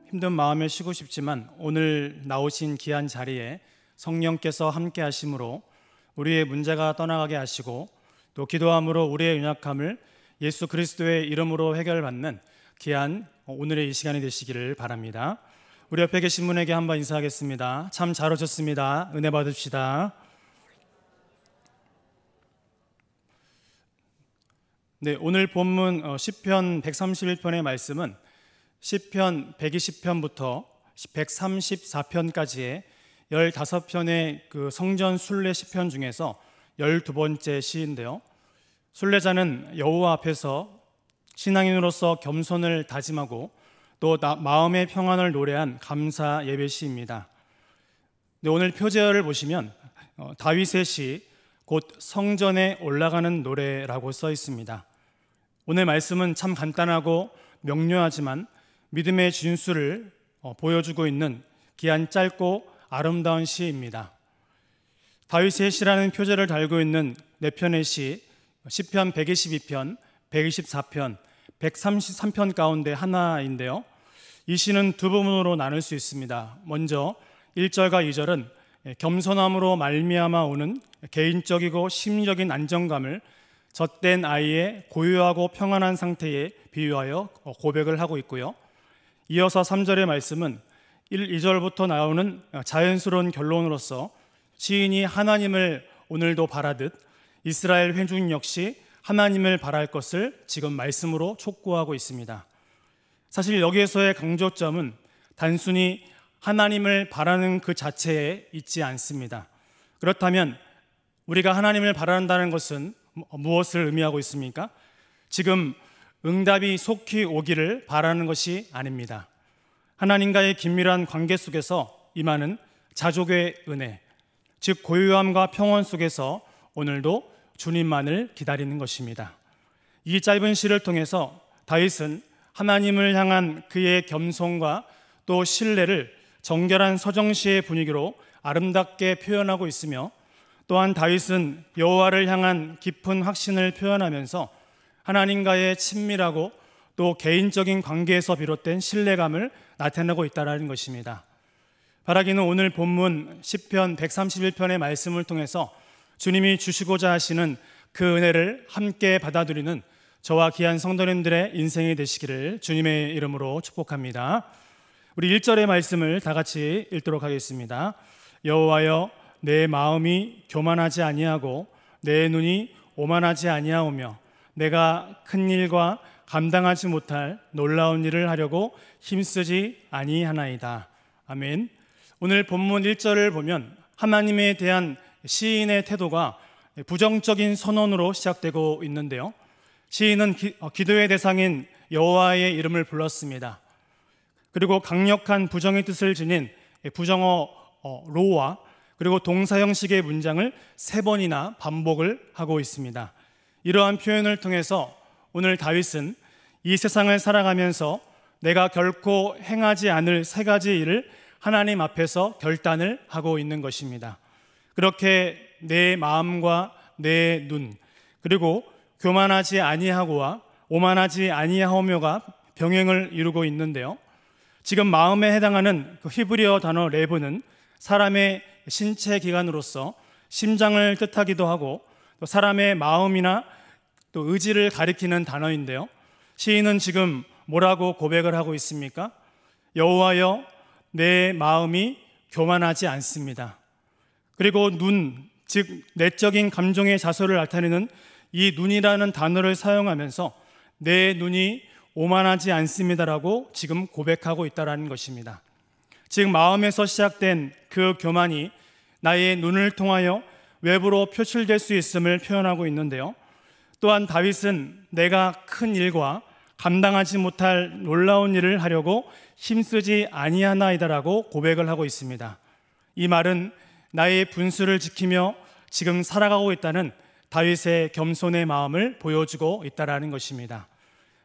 힘든 마음에 쉬고 싶지만 오늘 나오신 귀한 자리에 성령께서 함께 하심으로 우리의 문제가 떠나가게 하시고 또 기도함으로 우리의 연약함을 예수 그리스도의 이름으로 해결받는 귀한 오늘의 이 시간이 되시기를 바랍니다. 우리 옆에 계신 분에게 한번 인사하겠습니다. 참 잘 오셨습니다. 은혜 받읍시다. 네, 오늘 본문 시편 131편의 말씀은 시편 120편부터 134편까지의 15편의 그 성전 순례 시편 중에서 12번째 시인데요. 순례자는 여호와 앞에서 신앙인으로서 겸손을 다짐하고 또 마음의 평안을 노래한 감사 예배 시입니다. 네, 오늘 표제어를 보시면 다윗의 시, 곧 성전에 올라가는 노래라고 써 있습니다. 오늘 말씀은 참 간단하고 명료하지만 믿음의 진수를 보여주고 있는 귀한 짧고 아름다운 시입니다. 다윗의 시라는 표제를 달고 있는 4편의 시, 시편 122편, 124편, 133편 가운데 하나인데요. 이 시는 두 부분으로 나눌 수 있습니다. 먼저 1절과 2절은 겸손함으로 말미암아 오는 개인적이고 심리적인 안정감을 젖된 아이의 고요하고 평안한 상태에 비유하여 고백을 하고 있고요. 이어서 3절의 말씀은 2절부터 나오는 자연스러운 결론으로서 시인이 하나님을 오늘도 바라듯 이스라엘 회중 역시 하나님을 바랄 것을 지금 말씀으로 촉구하고 있습니다. 사실 여기에서의 강조점은 단순히 하나님을 바라는 그 자체에 있지 않습니다. 그렇다면 우리가 하나님을 바란다는 것은 무엇을 의미하고 있습니까? 지금 응답이 속히 오기를 바라는 것이 아닙니다. 하나님과의 긴밀한 관계 속에서 임하는 자족의 은혜, 즉 고요함과 평온 속에서 오늘도 주님만을 기다리는 것입니다. 이 짧은 시를 통해서 다윗은 하나님을 향한 그의 겸손과 또 신뢰를 정결한 서정시의 분위기로 아름답게 표현하고 있으며, 또한 다윗은 여호와를 향한 깊은 확신을 표현하면서 하나님과의 친밀하고 또 개인적인 관계에서 비롯된 신뢰감을 나타내고 있다는 것입니다. 바라기는 오늘 본문 시편 131편의 말씀을 통해서 주님이 주시고자 하시는 그 은혜를 함께 받아들이는 저와 귀한 성도님들의 인생이 되시기를 주님의 이름으로 축복합니다. 우리 1절의 말씀을 다 같이 읽도록 하겠습니다. 여호와여, 내 마음이 교만하지 아니하고 내 눈이 오만하지 아니하오며 내가 큰 일과 감당하지 못할 놀라운 일을 하려고 힘쓰지 아니하나이다. 아멘. 오늘 본문 1절을 보면 하나님에 대한 시인의 태도가 부정적인 선언으로 시작되고 있는데요. 시인은 기도의 대상인 여호와의 이름을 불렀습니다. 그리고 강력한 부정의 뜻을 지닌 부정어 로와 그리고 동사 형식의 문장을 3번이나 반복을 하고 있습니다. 이러한 표현을 통해서 오늘 다윗은 이 세상을 살아가면서 내가 결코 행하지 않을 3가지 일을 하나님 앞에서 결단을 하고 있는 것입니다. 그렇게 내 마음과 내 눈, 그리고 교만하지 아니하고와 오만하지 아니하오며가 병행을 이루고 있는데요. 지금 마음에 해당하는 그 히브리어 단어 레브는 사람의 신체 기관으로서 심장을 뜻하기도 하고 또 사람의 마음이나 또 의지를 가리키는 단어인데요. 시인은 지금 뭐라고 고백을 하고 있습니까? 여호와여, 내 마음이 교만하지 않습니다. 그리고 눈, 즉 내적인 감정의 자소를 나타내는 이 눈이라는 단어를 사용하면서 내 눈이 오만하지 않습니다라고 지금 고백하고 있다는 것입니다. 즉 마음에서 시작된 그 교만이 나의 눈을 통하여 외부로 표출될 수 있음을 표현하고 있는데요. 또한 다윗은 내가 큰 일과 감당하지 못할 놀라운 일을 하려고 힘쓰지 아니하나이다라고 고백을 하고 있습니다. 이 말은 나의 분수를 지키며 지금 살아가고 있다는 다윗의 겸손의 마음을 보여주고 있다는 것입니다.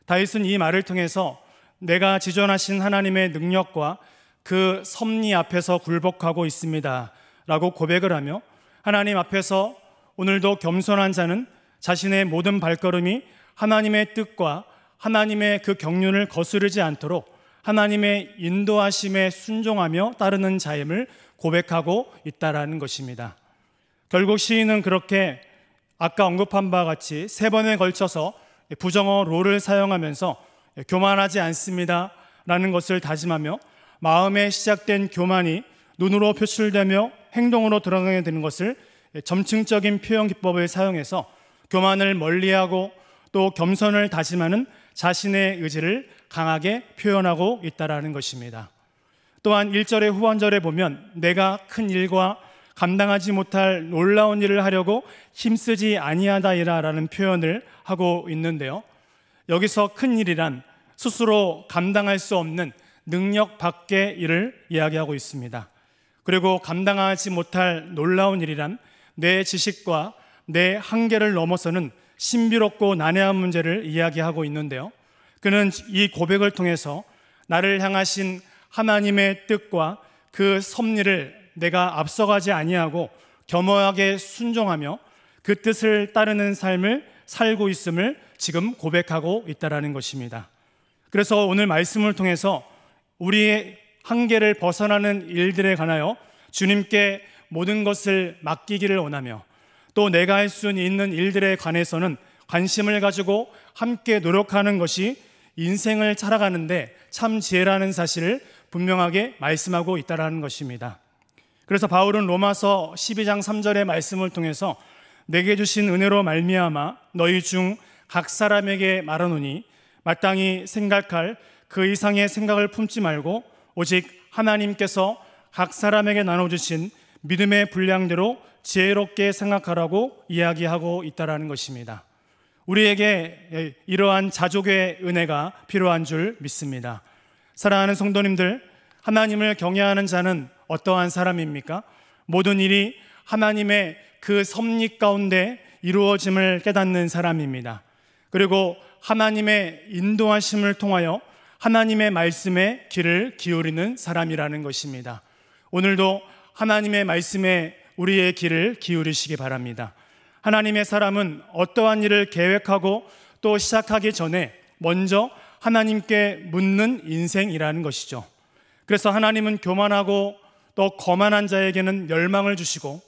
다윗은 이 말을 통해서 내가 지존하신 하나님의 능력과 그 섭리 앞에서 굴복하고 있습니다 라고 고백을 하며 하나님 앞에서 오늘도 겸손한 자는 자신의 모든 발걸음이 하나님의 뜻과 하나님의 그 경륜을 거스르지 않도록 하나님의 인도하심에 순종하며 따르는 자임을 고백하고 있다라는 것입니다. 결국 시인은 그렇게 아까 언급한 바와 같이 3번에 걸쳐서 부정어 로를 사용하면서 교만하지 않습니다 라는 것을 다짐하며 마음에 시작된 교만이 눈으로 표출되며 행동으로 드러나게 되는 것을 점층적인 표현 기법을 사용해서 교만을 멀리하고 또 겸손을 다짐하는 자신의 의지를 강하게 표현하고 있다는 것입니다. 또한 1절의 후반절에 보면 내가 큰 일과 감당하지 못할 놀라운 일을 하려고 힘쓰지 아니하다이라 라는 표현을 하고 있는데요, 여기서 큰 일이란 스스로 감당할 수 없는 능력 밖의 일을 이야기하고 있습니다. 그리고 감당하지 못할 놀라운 일이란 내 지식과 내 한계를 넘어서는 신비롭고 난해한 문제를 이야기하고 있는데요, 그는 이 고백을 통해서 나를 향하신 하나님의 뜻과 그 섭리를 내가 앞서가지 아니하고 겸허하게 순종하며 그 뜻을 따르는 삶을 살고 있음을 지금 고백하고 있다는 것입니다. 그래서 오늘 말씀을 통해서 우리의 한계를 벗어나는 일들에 관하여 주님께 모든 것을 맡기기를 원하며 또 내가 할 수 있는 일들에 관해서는 관심을 가지고 함께 노력하는 것이 인생을 살아가는데 참 지혜라는 사실을 분명하게 말씀하고 있다는 것입니다. 그래서 바울은 로마서 12장 3절의 말씀을 통해서 내게 주신 은혜로 말미암아 너희 중 각 사람에게 말하노니 마땅히 생각할 그 이상의 생각을 품지 말고 오직 하나님께서 각 사람에게 나눠주신 믿음의 분량대로 지혜롭게 생각하라고 이야기하고 있다는 것입니다. 우리에게 이러한 자족의 은혜가 필요한 줄 믿습니다. 사랑하는 성도님들, 하나님을 경외하는 자는 어떠한 사람입니까? 모든 일이 하나님의 그 섭리 가운데 이루어짐을 깨닫는 사람입니다. 그리고 하나님의 인도하심을 통하여 하나님의 말씀에 귀를 기울이는 사람이라는 것입니다. 오늘도 하나님의 말씀에 우리의 귀를 기울이시기 바랍니다. 하나님의 사람은 어떠한 일을 계획하고 또 시작하기 전에 먼저 하나님께 묻는 인생이라는 것이죠. 그래서 하나님은 교만하고 또 거만한 자에게는 멸망을 주시고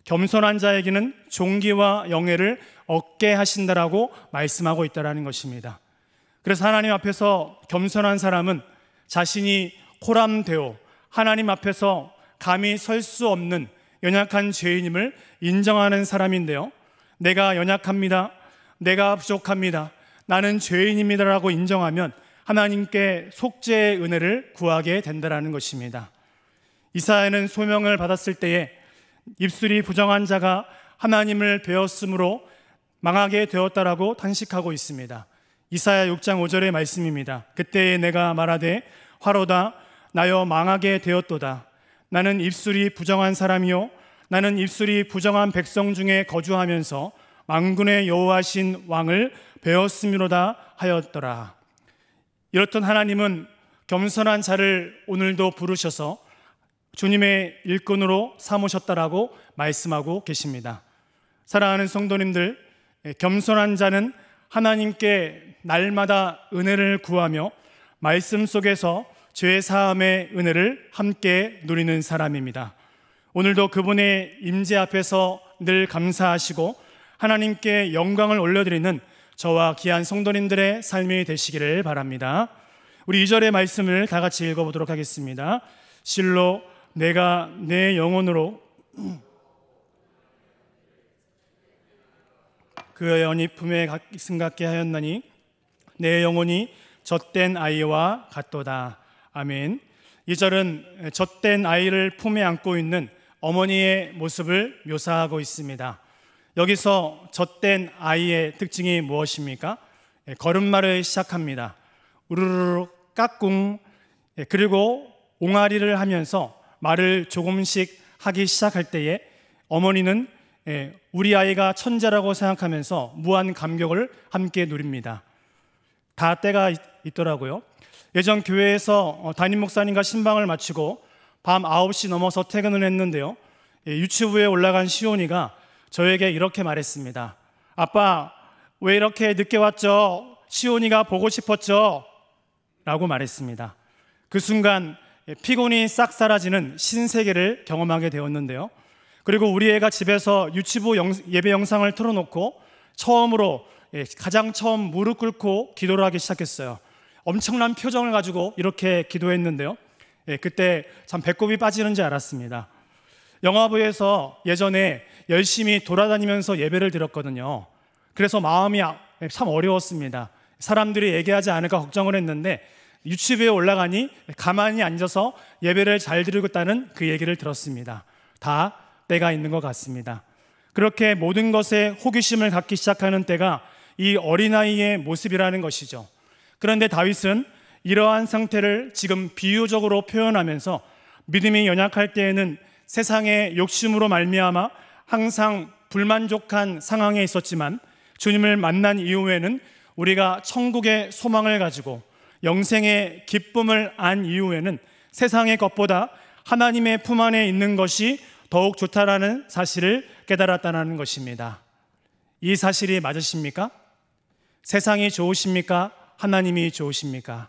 겸손한 자에게는 존귀와 영예를 얻게 하신다라고 말씀하고 있다는 것입니다. 그래서 하나님 앞에서 겸손한 사람은 자신이 호람되어 하나님 앞에서 감히 설 수 없는 연약한 죄인임을 인정하는 사람인데요, 내가 연약합니다, 내가 부족합니다, 나는 죄인입니다라고 인정하면 하나님께 속죄의 은혜를 구하게 된다는 것입니다. 이사야는 소명을 받았을 때에 입술이 부정한 자가 하나님을 배었으므로 망하게 되었다라고 탄식하고 있습니다. 이사야 6장 5절의 말씀입니다. 그때에 내가 말하되 화로다 나여 망하게 되었도다. 나는 입술이 부정한 사람이요 나는 입술이 부정한 백성 중에 거주하면서 만군의 여호와신 왕을 배웠음이로다 하였더라. 이렇던 하나님은 겸손한 자를 오늘도 부르셔서 주님의 일꾼으로 삼으셨다라고 말씀하고 계십니다. 사랑하는 성도님들, 겸손한 자는 하나님께 날마다 은혜를 구하며 말씀 속에서 죄 사함의 은혜를 함께 누리는 사람입니다. 오늘도 그분의 임재 앞에서 늘 감사하시고 하나님께 영광을 올려드리는 저와 귀한 성도님들의 삶이 되시기를 바랍니다. 우리 2절의 말씀을 다 같이 읽어보도록 하겠습니다. 실로 내가 내 영혼으로 그의 언니 품에 승갖게 하였나니 내 영혼이 젖된 아이와 같도다. 아멘. 이 절은 젖된 아이를 품에 안고 있는 어머니의 모습을 묘사하고 있습니다. 여기서 젖된 아이의 특징이 무엇입니까? 걸음마를 시작합니다. 우르르 까꿍, 그리고 옹알이를 하면서 말을 조금씩 하기 시작할 때에 어머니는 우리 아이가 천재라고 생각하면서 무한 감격을 함께 누립니다. 다 때가 있더라고요. 예전 교회에서 담임 목사님과 신방을 마치고 밤 9시 넘어서 퇴근을 했는데요, 유치부에 올라간 시온이가 저에게 이렇게 말했습니다. 아빠, 왜 이렇게 늦게 왔죠? 시온이가 보고 싶었죠? 라고 말했습니다. 그 순간 피곤이 싹 사라지는 신세계를 경험하게 되었는데요. 그리고 우리 애가 집에서 유치부 예배 영상을 틀어놓고 처음으로 가장 처음 무릎 꿇고 기도를 하기 시작했어요. 엄청난 표정을 가지고 이렇게 기도했는데요. 그때 참 배꼽이 빠지는 줄 알았습니다. 영화부에서 예전에 열심히 돌아다니면서 예배를 드렸거든요. 그래서 마음이 참 어려웠습니다. 사람들이 얘기하지 않을까 걱정을 했는데 유치부에 올라가니 가만히 앉아서 예배를 잘 드리겠다는 그 얘기를 들었습니다. 다 때가 있는 것 같습니다. 그렇게 모든 것에 호기심을 갖기 시작하는 때가 이 어린아이의 모습이라는 것이죠. 그런데 다윗은 이러한 상태를 지금 비유적으로 표현하면서 믿음이 연약할 때에는 세상의 욕심으로 말미암아 항상 불만족한 상황에 있었지만 주님을 만난 이후에는 우리가 천국의 소망을 가지고 영생의 기쁨을 안 이후에는 세상의 것보다 하나님의 품 안에 있는 것이 더욱 좋다라는 사실을 깨달았다는 것입니다. 이 사실이 맞으십니까? 세상이 좋으십니까? 하나님이 좋으십니까?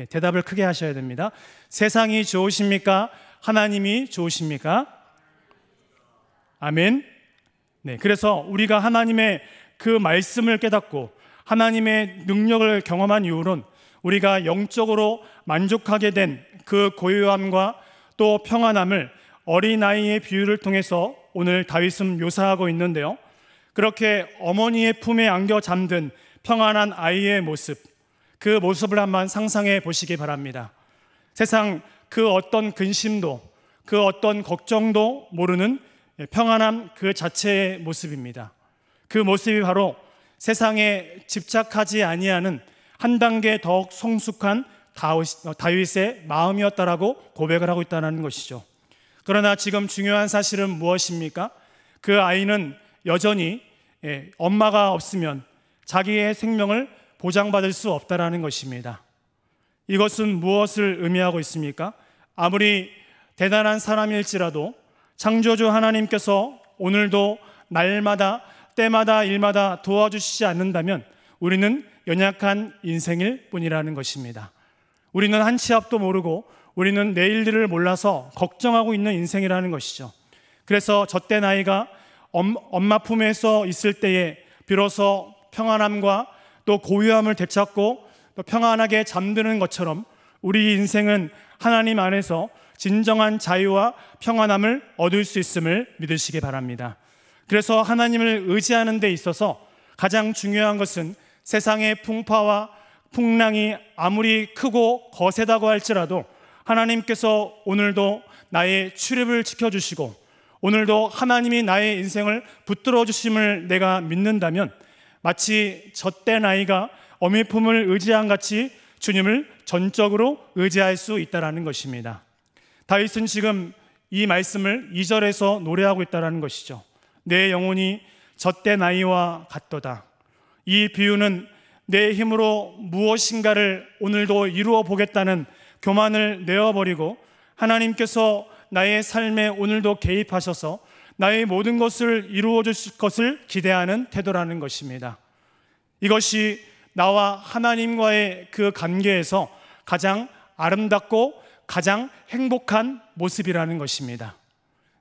대답을 크게 하셔야 됩니다. 세상이 좋으십니까? 하나님이 좋으십니까? 아멘. 그래서 우리가 하나님의 그 말씀을 깨닫고 하나님의 능력을 경험한 이후로는 우리가 영적으로 만족하게 된 그 고요함과 또 평안함을 어린아이의 비유를 통해서 오늘 다윗은 묘사하고 있는데요. 그렇게 어머니의 품에 안겨 잠든 평안한 아이의 모습, 그 모습을 한번 상상해 보시기 바랍니다. 세상 그 어떤 근심도, 그 어떤 걱정도 모르는 평안함 그 자체의 모습입니다. 그 모습이 바로 세상에 집착하지 아니하는 한 단계 더욱 성숙한 다윗의 마음이었다라고 고백을 하고 있다는 것이죠. 그러나 지금 중요한 사실은 무엇입니까? 그 아이는 여전히 엄마가 없으면 자기의 생명을 보장받을 수 없다라는 것입니다. 이것은 무엇을 의미하고 있습니까? 아무리 대단한 사람일지라도 창조주 하나님께서 오늘도 날마다 때마다 일마다 도와주시지 않는다면 우리는 연약한 인생일 뿐이라는 것입니다. 우리는 한 치 앞도 모르고 우리는 내일들을 몰라서 걱정하고 있는 인생이라는 것이죠. 그래서 젖된 아이가 엄마 품에서 있을 때에 비로소 평안함과 또 고요함을 되찾고 또 평안하게 잠드는 것처럼 우리 인생은 하나님 안에서 진정한 자유와 평안함을 얻을 수 있음을 믿으시기 바랍니다. 그래서 하나님을 의지하는 데 있어서 가장 중요한 것은 세상의 풍파와 풍랑이 아무리 크고 거세다고 할지라도 하나님께서 오늘도 나의 출입을 지켜주시고 오늘도 하나님이 나의 인생을 붙들어 주심을 내가 믿는다면 마치 젖된 아이가 어미 품을 의지한 같이 주님을 전적으로 의지할 수 있다는 것입니다. 다윗은 지금 이 말씀을 2절에서 노래하고 있다는 것이죠. 내 영혼이 젖된 아이와 같도다. 이 비유는 내 힘으로 무엇인가를 오늘도 이루어 보겠다는 교만을 내어버리고 하나님께서 나의 삶에 오늘도 개입하셔서 나의 모든 것을 이루어 주실 것을 기대하는 태도라는 것입니다. 이것이 나와 하나님과의 그 관계에서 가장 아름답고 가장 행복한 모습이라는 것입니다.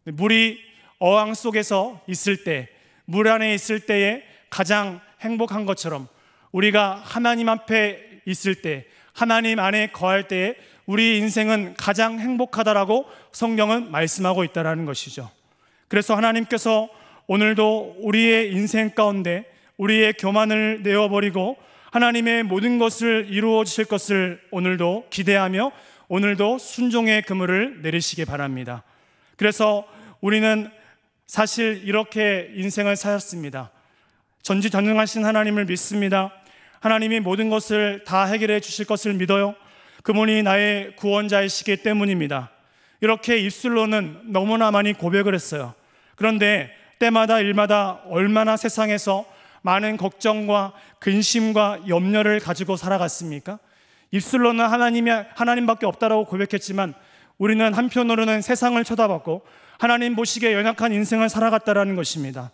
물이 어항 속에서 있을 때, 물 안에 있을 때에 가장 행복한 것처럼 우리가 하나님 앞에 있을 때, 하나님 안에 거할 때에 우리 인생은 가장 행복하다라고 성경은 말씀하고 있다는 것이죠. 그래서 하나님께서 오늘도 우리의 인생 가운데 우리의 교만을 내어버리고 하나님의 모든 것을 이루어 주실 것을 오늘도 기대하며 오늘도 순종의 그물을 내리시기 바랍니다. 그래서 우리는 사실 이렇게 인생을 살았습니다. 전지전능하신 하나님을 믿습니다. 하나님이 모든 것을 다 해결해 주실 것을 믿어요. 그분이 나의 구원자이시기 때문입니다. 이렇게 입술로는 너무나 많이 고백을 했어요. 그런데 때마다 일마다 얼마나 세상에서 많은 걱정과 근심과 염려를 가지고 살아갔습니까? 입술로는 하나님밖에 없다라고 고백했지만 우리는 한편으로는 세상을 쳐다봤고 하나님 보시기에 연약한 인생을 살아갔다라는 것입니다.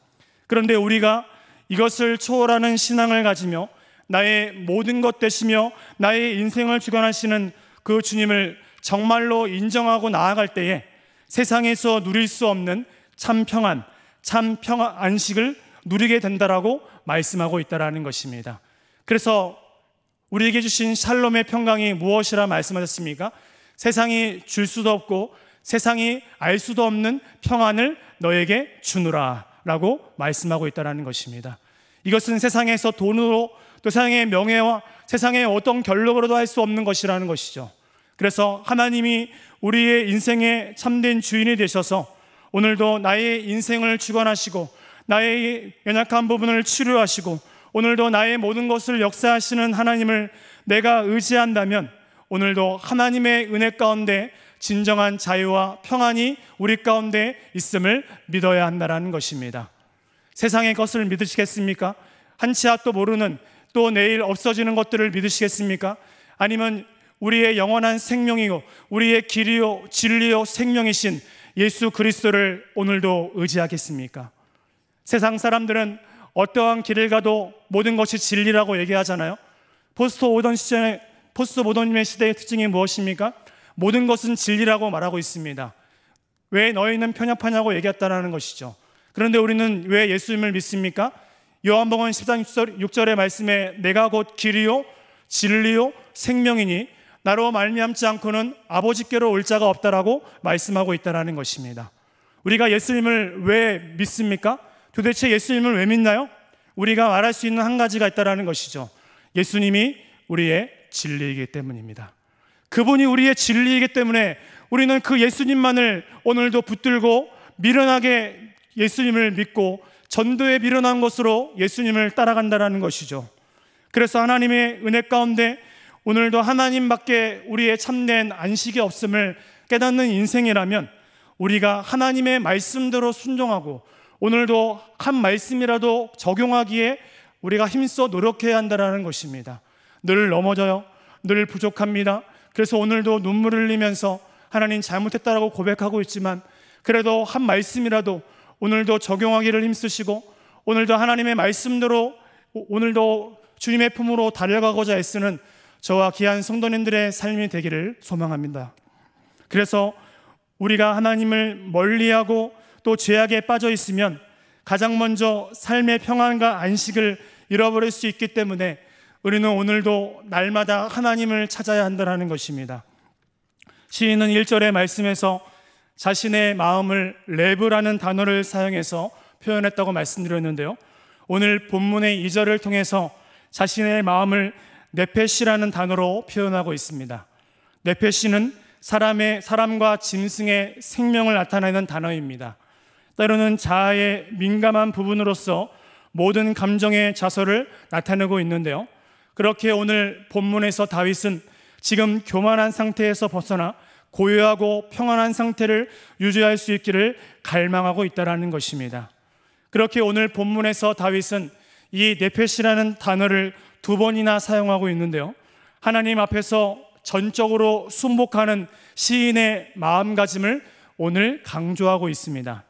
그런데 우리가 이것을 초월하는 신앙을 가지며 나의 모든 것 되시며 나의 인생을 주관하시는 그 주님을 정말로 인정하고 나아갈 때에 세상에서 누릴 수 없는 참 평안, 안식을 누리게 된다라고 말씀하고 있다라는 것입니다. 그래서 우리에게 주신 샬롬의 평강이 무엇이라 말씀하셨습니까? 세상이 줄 수도 없고 세상이 알 수도 없는 평안을 너에게 주노라 라고 말씀하고 있다는 것입니다. 이것은 세상에서 돈으로 또 세상의 명예와 세상의 어떤 결론으로도 할 수 없는 것이라는 것이죠. 그래서 하나님이 우리의 인생의 참된 주인이 되셔서 오늘도 나의 인생을 주관하시고 나의 연약한 부분을 치료하시고 오늘도 나의 모든 것을 역사하시는 하나님을 내가 의지한다면 오늘도 하나님의 은혜 가운데 진정한 자유와 평안이 우리 가운데 있음을 믿어야 한다는 것입니다. 세상의 것을 믿으시겠습니까? 한 치 앞도 모르는 또 내일 없어지는 것들을 믿으시겠습니까? 아니면 우리의 영원한 생명이요 우리의 길이요 진리요 생명이신 예수 그리스도를 오늘도 의지하겠습니까? 세상 사람들은 어떠한 길을 가도 모든 것이 진리라고 얘기하잖아요. 포스트 모더니즘의 시대의 특징이 무엇입니까? 모든 것은 진리라고 말하고 있습니다. 왜 너희는 편협하냐고 얘기했다는 것이죠. 그런데 우리는 왜 예수님을 믿습니까? 요한복음 14장 6절의 말씀에 내가 곧 길이요 진리요 생명이니 나로 말미암지 않고는 아버지께로 올 자가 없다라고 말씀하고 있다는 것입니다. 우리가 예수님을 왜 믿습니까? 도대체 예수님을 왜 믿나요? 우리가 말할 수 있는 한 가지가 있다는 것이죠. 예수님이 우리의 진리이기 때문입니다. 그분이 우리의 진리이기 때문에 우리는 그 예수님만을 오늘도 붙들고 미련하게 예수님을 믿고 전도에 미련한 것으로 예수님을 따라간다는 것이죠. 그래서 하나님의 은혜 가운데 오늘도 하나님밖에 우리의 참된 안식이 없음을 깨닫는 인생이라면 우리가 하나님의 말씀대로 순종하고 오늘도 한 말씀이라도 적용하기에 우리가 힘써 노력해야 한다는 것입니다. 늘 넘어져요. 늘 부족합니다. 그래서 오늘도 눈물을 흘리면서 하나님 잘못했다라고 고백하고 있지만 그래도 한 말씀이라도 오늘도 적용하기를 힘쓰시고 오늘도 하나님의 말씀대로 오늘도 주님의 품으로 달려가고자 애쓰는 저와 귀한 성도님들의 삶이 되기를 소망합니다. 그래서 우리가 하나님을 멀리하고 또 죄악에 빠져 있으면 가장 먼저 삶의 평안과 안식을 잃어버릴 수 있기 때문에 우리는 오늘도 날마다 하나님을 찾아야 한다는 것입니다. 시인은 1절의 말씀에서 자신의 마음을 레브라는 단어를 사용해서 표현했다고 말씀드렸는데요, 오늘 본문의 2절을 통해서 자신의 마음을 네페시라는 단어로 표현하고 있습니다. 네페시는 사람과 짐승의 생명을 나타내는 단어입니다. 때로는 자아의 민감한 부분으로서 모든 감정의 자서를 나타내고 있는데요, 그렇게 오늘 본문에서 다윗은 지금 교만한 상태에서 벗어나 고요하고 평안한 상태를 유지할 수 있기를 갈망하고 있다는 것입니다. 그렇게 오늘 본문에서 다윗은 이 네페시라는 단어를 2번이나 사용하고 있는데요, 하나님 앞에서 전적으로 순복하는 시인의 마음가짐을 오늘 강조하고 있습니다.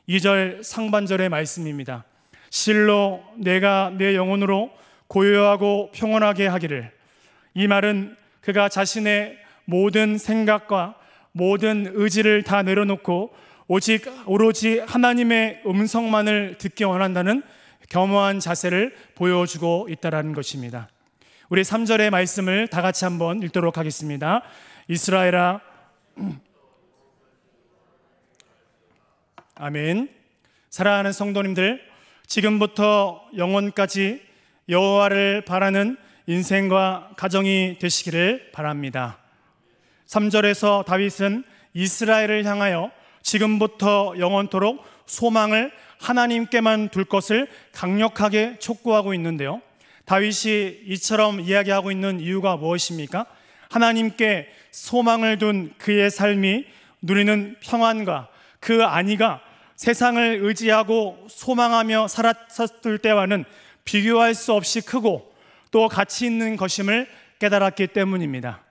2절 상반절의 말씀입니다. 실로 내가 내 영혼으로 고요하고 평온하게 하기를. 이 말은 그가 자신의 모든 생각과 모든 의지를 다 내려놓고 오로지 하나님의 음성만을 듣기 원한다는 겸허한 자세를 보여주고 있다는 것입니다. 우리 3절의 말씀을 다 같이 한번 읽도록 하겠습니다. 이스라엘아, 아멘. 사랑하는 성도님들, 지금부터 영원까지 여호와를 바라는 인생과 가정이 되시기를 바랍니다. 3절에서 다윗은 이스라엘을 향하여 지금부터 영원토록 소망을 하나님께만 둘 것을 강력하게 촉구하고 있는데요, 다윗이 이처럼 이야기하고 있는 이유가 무엇입니까? 하나님께 소망을 둔 그의 삶이 누리는 평안과 그 안위가 세상을 의지하고 소망하며 살았을 때와는 비교할 수 없이 크고 또 가치 있는 것임을 깨달았기 때문입니다.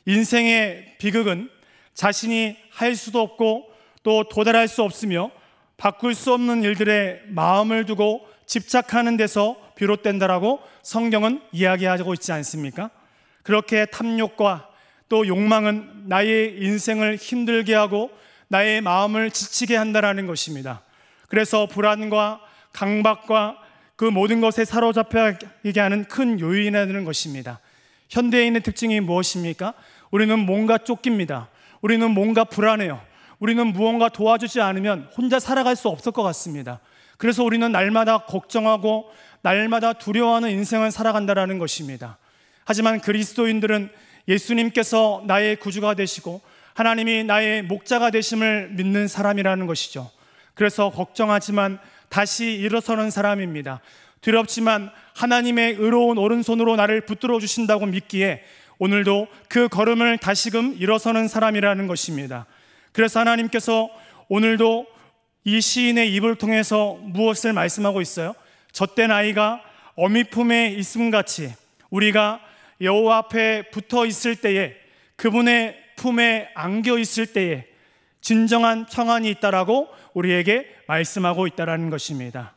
인생의 비극은 자신이 할 수도 없고 또 도달할 수 없으며 바꿀 수 없는 일들에 마음을 두고 집착하는 데서 비롯된다라고 성경은 이야기하고 있지 않습니까? 그렇게 탐욕과 또 욕망은 나의 인생을 힘들게 하고 나의 마음을 지치게 한다라는 것입니다. 그래서 불안과 강박과 그 모든 것에 사로잡히게 하는 큰 요인이라는 것입니다. 현대인의 특징이 무엇입니까? 우리는 뭔가 쫓깁니다. 우리는 뭔가 불안해요. 우리는 무언가 도와주지 않으면 혼자 살아갈 수 없을 것 같습니다. 그래서 우리는 날마다 걱정하고 날마다 두려워하는 인생을 살아간다는 것입니다. 하지만 그리스도인들은 예수님께서 나의 구주가 되시고 하나님이 나의 목자가 되심을 믿는 사람이라는 것이죠. 그래서 걱정하지만 다시 일어서는 사람입니다. 두렵지만 하나님의 의로운 오른손으로 나를 붙들어 주신다고 믿기에 오늘도 그 걸음을 다시금 일어서는 사람이라는 것입니다. 그래서 하나님께서 오늘도 이 시인의 입을 통해서 무엇을 말씀하고 있어요? 젖된 아이가 어미 품에 있음같이 우리가 여호와 앞에 붙어 있을 때에, 그분의 품에 안겨 있을 때에 진정한 평안이 있다라고 우리에게 말씀하고 있다라는 것입니다.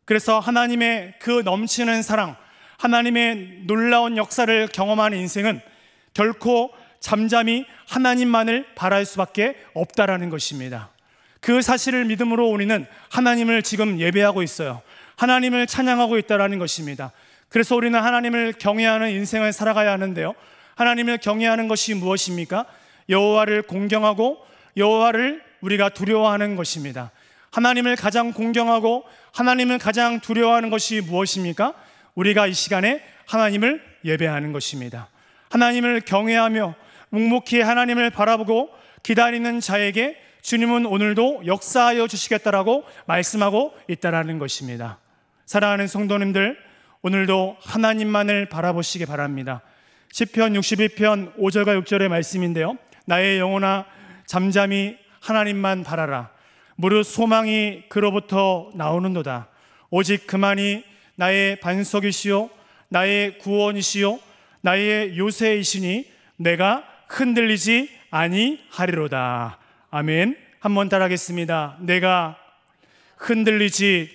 그래서 하나님의 그 넘치는 사랑, 하나님의 놀라운 역사를 경험한 인생은 결코 잠잠히 하나님만을 바랄 수밖에 없다라는 것입니다. 그 사실을 믿음으로 우리는 하나님을 지금 예배하고 있어요. 하나님을 찬양하고 있다라는 것입니다. 그래서 우리는 하나님을 경외하는 인생을 살아가야 하는데요, 하나님을 경외하는 것이 무엇입니까? 여호와를 공경하고 여호와를 우리가 두려워하는 것입니다. 하나님을 가장 공경하고 하나님을 가장 두려워하는 것이 무엇입니까? 우리가 이 시간에 하나님을 예배하는 것입니다. 하나님을 경외하며 묵묵히 하나님을 바라보고 기다리는 자에게 주님은 오늘도 역사하여 주시겠다라고 말씀하고 있다라는 것입니다. 사랑하는 성도님들, 오늘도 하나님만을 바라보시기 바랍니다. 시편 61편 5절과 6절의 말씀인데요, 나의 영혼아 잠잠히 하나님만 바라라. 무릇 소망이 그로부터 나오는도다. 오직 그만이 나의 반석이시요 나의 구원이시요 나의 요새이시니 내가 흔들리지 아니하리로다. 아멘. 한번 따라하겠습니다. 내가 흔들리지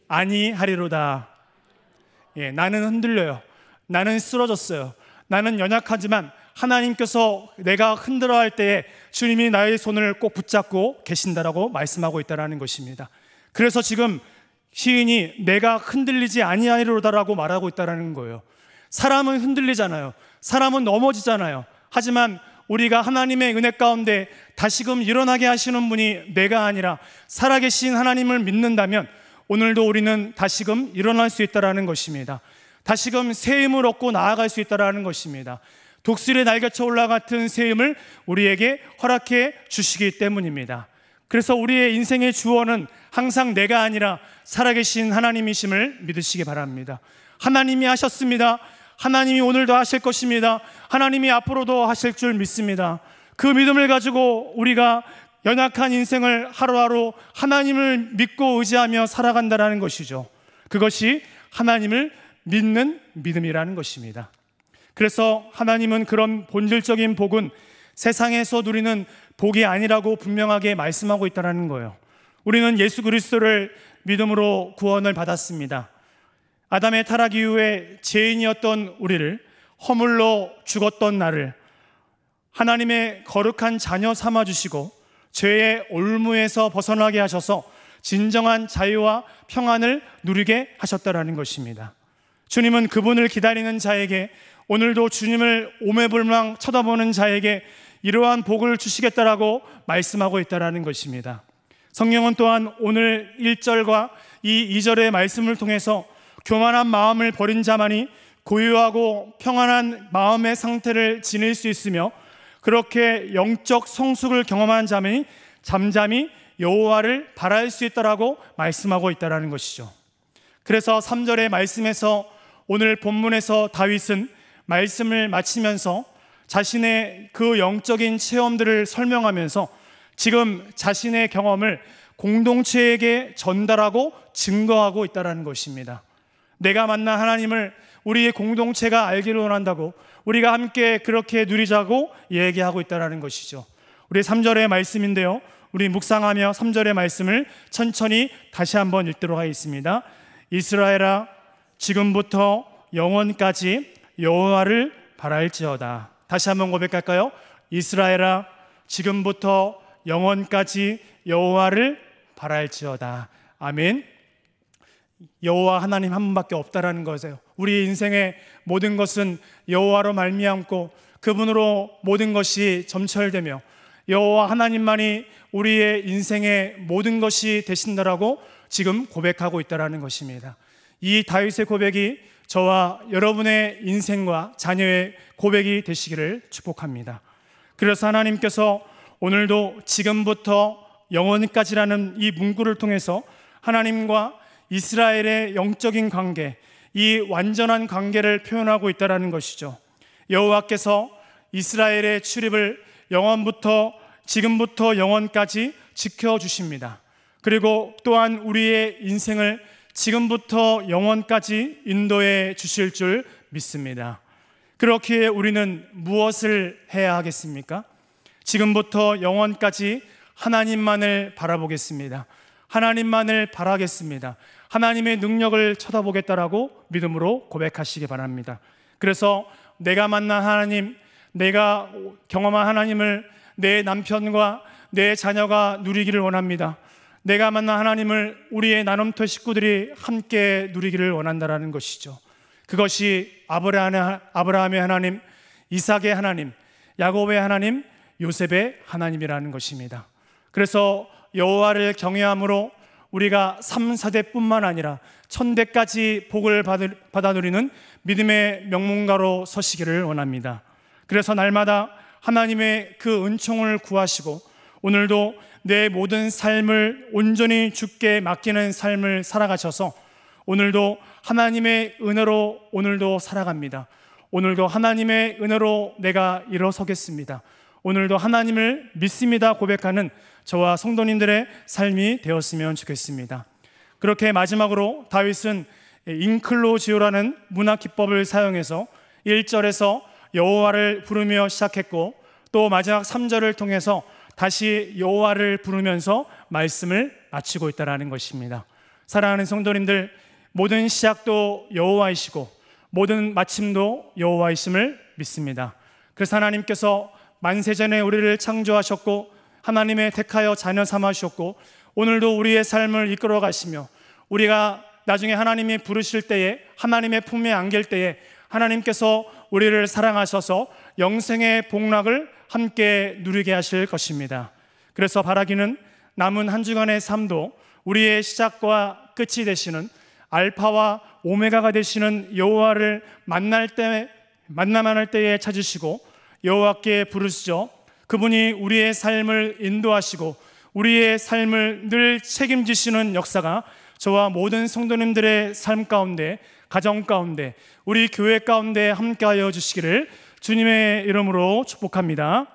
아니하리로다. 나는 흔들려요. 나는 쓰러졌어요. 나는 연약하지만 하나님께서 내가 흔들어할 때에 주님이 나의 손을 꼭 붙잡고 계신다라고 말씀하고 있다는 것입니다. 그래서 지금 시인이 내가 흔들리지 아니하리로다라고 말하고 있다는 거예요. 사람은 흔들리잖아요. 사람은 넘어지잖아요. 하지만 우리가 하나님의 은혜 가운데 다시금 일어나게 하시는 분이 내가 아니라 살아계신 하나님을 믿는다면 오늘도 우리는 다시금 일어날 수 있다는 것입니다. 다시금 새 힘을 얻고 나아갈 수 있다는 것입니다. 독수리의 날개쳐 같은 새 힘을 우리에게 허락해 주시기 때문입니다. 그래서 우리의 인생의 주어는 항상 내가 아니라 살아계신 하나님이심을 믿으시기 바랍니다. 하나님이 하셨습니다. 하나님이 오늘도 하실 것입니다. 하나님이 앞으로도 하실 줄 믿습니다. 그 믿음을 가지고 우리가 연약한 인생을 하루하루 하나님을 믿고 의지하며 살아간다는 것이죠. 그것이 하나님을 믿는 믿음이라는 것입니다. 그래서 하나님은 그런 본질적인 복은 세상에서 누리는 복이 아니라고 분명하게 말씀하고 있다는 거예요. 우리는 예수 그리스도를 믿음으로 구원을 받았습니다. 아담의 타락 이후에 죄인이었던 우리를, 허물로 죽었던 나를 하나님의 거룩한 자녀 삼아주시고 죄의 올무에서 벗어나게 하셔서 진정한 자유와 평안을 누리게 하셨다는 것입니다. 주님은 그분을 기다리는 자에게, 오늘도 주님을 오매불망 쳐다보는 자에게 이러한 복을 주시겠다라고 말씀하고 있다는 것입니다. 성경은 또한 오늘 1절과 이 2절의 말씀을 통해서 교만한 마음을 버린 자만이 고요하고 평안한 마음의 상태를 지닐 수 있으며 그렇게 영적 성숙을 경험한 자만이 잠잠히 여호와를 바랄 수 있다라고 말씀하고 있다는 것이죠. 그래서 3절의 말씀에서 오늘 본문에서 다윗은 말씀을 마치면서 자신의 그 영적인 체험들을 설명하면서 지금 자신의 경험을 공동체에게 전달하고 증거하고 있다는 것입니다. 내가 만난 하나님을 우리의 공동체가 알기를 원한다고, 우리가 함께 그렇게 누리자고 얘기하고 있다는 것이죠. 우리 3절의 말씀인데요, 우리 묵상하며 3절의 말씀을 천천히 다시 한번 읽도록 하겠습니다. 이스라엘아 지금부터 영원까지 여호와를 바랄지어다. 다시 한번 고백할까요? 이스라엘아, 지금부터 영원까지 여호와를 바랄지어다. 아멘. 여호와 하나님 한 분밖에 없다라는 것이에요. 우리 인생의 모든 것은 여호와로 말미암고 그분으로 모든 것이 점철되며 여호와 하나님만이 우리의 인생의 모든 것이 되신다라고 지금 고백하고 있다라는 것입니다. 이 다윗의 고백이 저와 여러분의 인생과 자녀의 고백이 되시기를 축복합니다. 그래서 하나님께서 오늘도 지금부터 영원까지라는 이 문구를 통해서 하나님과 이스라엘의 영적인 관계, 이 완전한 관계를 표현하고 있다는 것이죠. 여호와께서 이스라엘의 출입을 영원부터 지금부터 영원까지 지켜주십니다. 그리고 또한 우리의 인생을 지금부터 영원까지 인도해 주실 줄 믿습니다. 그렇기에 우리는 무엇을 해야 하겠습니까? 지금부터 영원까지 하나님만을 바라보겠습니다. 하나님만을 바라겠습니다. 하나님의 능력을 쳐다보겠다라고 믿음으로 고백하시기 바랍니다. 그래서 내가 만난 하나님, 내가 경험한 하나님을 내 남편과 내 자녀가 누리기를 원합니다. 내가 만난 하나님을 우리의 나눔터 식구들이 함께 누리기를 원한다라는 것이죠. 그것이 아브라함의 하나님, 이삭의 하나님, 야곱의 하나님, 요셉의 하나님이라는 것입니다. 그래서 여호와를 경외함으로 우리가 3, 4대뿐만 아니라 1000대까지 복을 받아 누리는 믿음의 명문가로 서시기를 원합니다. 그래서 날마다 하나님의 그 은총을 구하시고 오늘도 내 모든 삶을 온전히 주께 맡기는 삶을 살아가셔서 오늘도 하나님의 은혜로 오늘도 살아갑니다. 오늘도 하나님의 은혜로 내가 일어서겠습니다. 오늘도 하나님을 믿습니다 고백하는 저와 성도님들의 삶이 되었으면 좋겠습니다. 그렇게 마지막으로 다윗은 인클로지오라는 문학 기법을 사용해서 1절에서 여호와를 부르며 시작했고 또 마지막 3절을 통해서 다시 여호와를 부르면서 말씀을 마치고 있다는 것입니다. 사랑하는 성도님들, 모든 시작도 여호와이시고 모든 마침도 여호와이심을 믿습니다. 그래서 하나님께서 만세전에 우리를 창조하셨고 하나님의 택하여 자녀 삼으셨고 오늘도 우리의 삶을 이끌어 가시며 우리가 나중에 하나님이 부르실 때에 하나님의 품에 안길 때에 하나님께서 우리를 사랑하셔서 영생의 복락을 함께 누리게 하실 것입니다. 그래서 바라기는 남은 한 주간의 삶도 우리의 시작과 끝이 되시는 알파와 오메가가 되시는 여호와를 만나만할 때에 찾으시고 여호와께 부르시죠. 그분이 우리의 삶을 인도하시고 우리의 삶을 늘 책임지시는 역사가 저와 모든 성도님들의 삶 가운데, 가정 가운데, 우리 교회 가운데 함께하여 주시기를 주님의 이름으로 축복합니다.